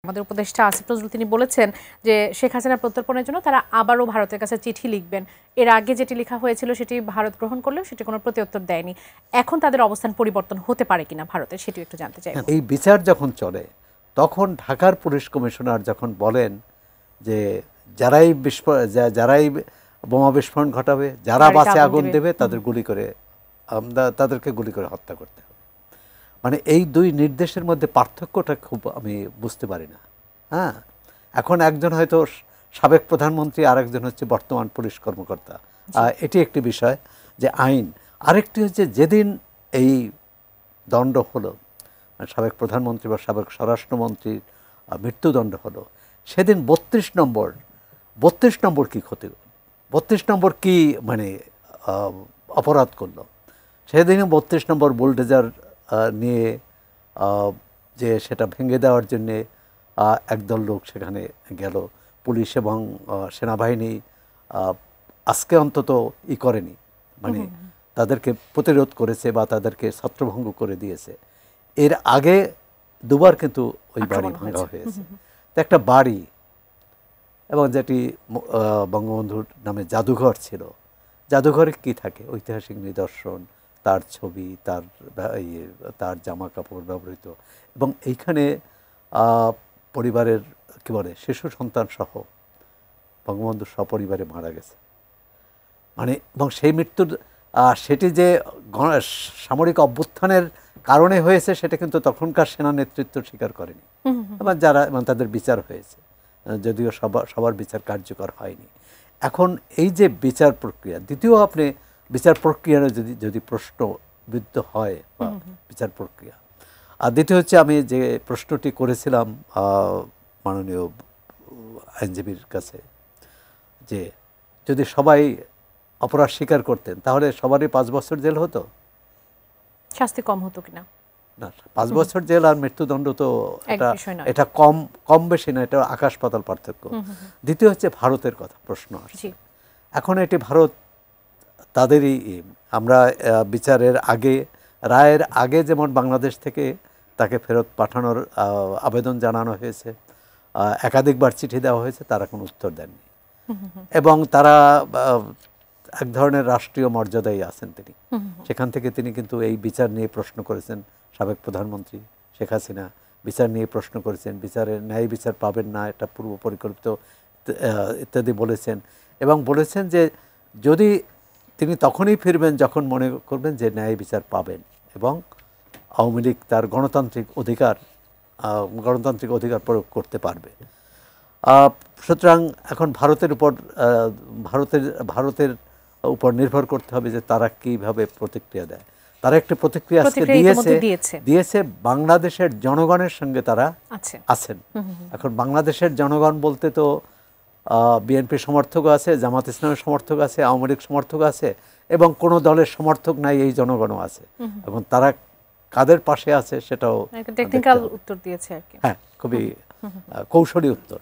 আমাদের উপদেষ্টা আসিফ নজরুল তিনি বলেছেন যে শেখ হাসিনা প্রত্যর্পণের জন্য তারা আবারও ভারতের কাছে চিঠি লিখবেন। এর আগে যেটি লেখা হয়েছিল সেটি ভারত গ্রহণ করলেও সেটি কোনো প্রত্যুত্তর দেয়নি। এখন তাদের অবস্থান পরিবর্তন হতে পারে কিনা ভারতের, সেটিও একটু জানতে চাই। এই বিচার যখন চলে তখন ঢাকার পুলিশ কমিশনার যখন বলেন যে যারাই বোমা বিস্ফোরণ ঘটাবে, যারা বাসে আগুন দেবে তাদেরকে গুলি করে হত্যা করতে হবে। মানে এই দুই নির্দেশের মধ্যে পার্থক্যটা খুব আমি বুঝতে পারি না। হ্যাঁ, এখন একজন হয়তো সাবেক প্রধানমন্ত্রী, আরেকজন হচ্ছে বর্তমান পুলিশ কর্মকর্তা, এটি একটি বিষয় যে আইন। আরেকটি হচ্ছে যেদিন এই দণ্ড হলো, সাবেক প্রধানমন্ত্রী বা সাবেক স্বরাষ্ট্রমন্ত্রীর মৃত্যুদণ্ড হলো, সেদিন 32 নম্বর কি ক্ষতি, 32 নম্বর কি মানে অপরাধ করলো। সেদিনও 32 নম্বর বুলডোজার নিয়ে যে সেটা ভেঙে দেওয়ার জন্যে একদল লোক সেখানে গেল। পুলিশ এবং সেনাবাহিনী আজকে অন্তত করেনি, মানে তাদেরকে প্রতিরোধ করেছে বা তাদেরকে ছত্রভঙ্গ করে দিয়েছে। এর আগে দুবার কিন্তু ওই বাড়ি ভাঙা হয়েছে। তো একটা বাড়ি এবং যেটি বঙ্গবন্ধুর নামে জাদুঘর ছিল, জাদুঘরে কি থাকে? ঐতিহাসিক নিদর্শন, তার ছবি, তার জামা কাপড় ব্যবহৃত, এবং এইখানে পরিবারের কি বলে শিশু সন্তান সহ বঙ্গবন্ধু সপরিবারে মারা গেছে। মানে এবং সেই মৃত্যুর সেটি যে সামরিক অভ্যুত্থানের কারণে হয়েছে সেটা কিন্তু তখনকার সেনা নেতৃত্ব স্বীকার করেনি, এবং এবং তাদের বিচার হয়েছে, যদিও সবার বিচার কার্যকর হয়নি। এখন এই যে বিচার প্রক্রিয়া, দ্বিতীয় আপনি বিচার প্রক্রিয়ার যদি প্রশ্নবিদ্ধ হয় বা বিচার প্রক্রিয়া, আর দ্বিতীয় হচ্ছে আমি যে প্রশ্নটি করেছিলাম মাননীয় আইনজীবীর কাছে, যে যদি সবাই অপরাধ স্বীকার করতেন তাহলে সবারই 5 বছর জেল হতো, শাস্তি কম হতো কিনা? না, 5 বছর জেল আর মৃত্যুদণ্ড তো এটা কম বেশি না, এটা আকাশ পাতাল পার্থক্য। দ্বিতীয় হচ্ছে ভারতের কথা প্রশ্ন আসছে। এখন এটি ভারত তাদেরই, আমরা বিচারের আগে, রায়ের আগে যেমন বাংলাদেশ থেকে তাকে ফেরত পাঠানোর আবেদন জানানো হয়েছে, একাধিকবার চিঠি দেওয়া হয়েছে, তারা কোনো উত্তর দেননি, এবং তারা এক ধরনের রাষ্ট্রীয় মর্যাদায় আছেন তিনি। সেখান থেকে তিনি কিন্তু এই বিচার নিয়ে প্রশ্ন করেছেন, সাবেক প্রধানমন্ত্রী শেখ হাসিনা বিচার নিয়ে প্রশ্ন করেছেন, বিচারের ন্যায় বিচার পাবেন না, এটা পূর্ব পরিকল্পিত ইত্যাদি বলেছেন, এবং বলেছেন যে যদি তিনি তখনই ফিরবেন যখন মনে করবেন যে ন্যায় বিচার পাবেন এবং আওয়ামী লীগ তার গণতান্ত্রিক অধিকার প্রয়োগ করতে পারবে। সুতরাং এখন ভারতের উপর নির্ভর করতে হবে যে তারা কিভাবে প্রতিক্রিয়া দেয়। তারা একটি প্রতিক্রিয়া আজকে দিয়েছে বাংলাদেশের জনগণের সঙ্গে তারা আছেন। এখন বাংলাদেশের জনগণ বলতে তো বিএনপি সমর্থকও আছে, জামাত ইসলামের সমর্থক আছে, আওয়ামী লীগ সমর্থক আছে, এবং কোনো দলের সমর্থক নাই এই জনগণও আছে। এখন তারা কাদের পাশে আছে সেটাও টেকনিক্যাল উত্তর দিয়েছে আর কি। হ্যাঁ, খুবই কৌশলী উত্তর।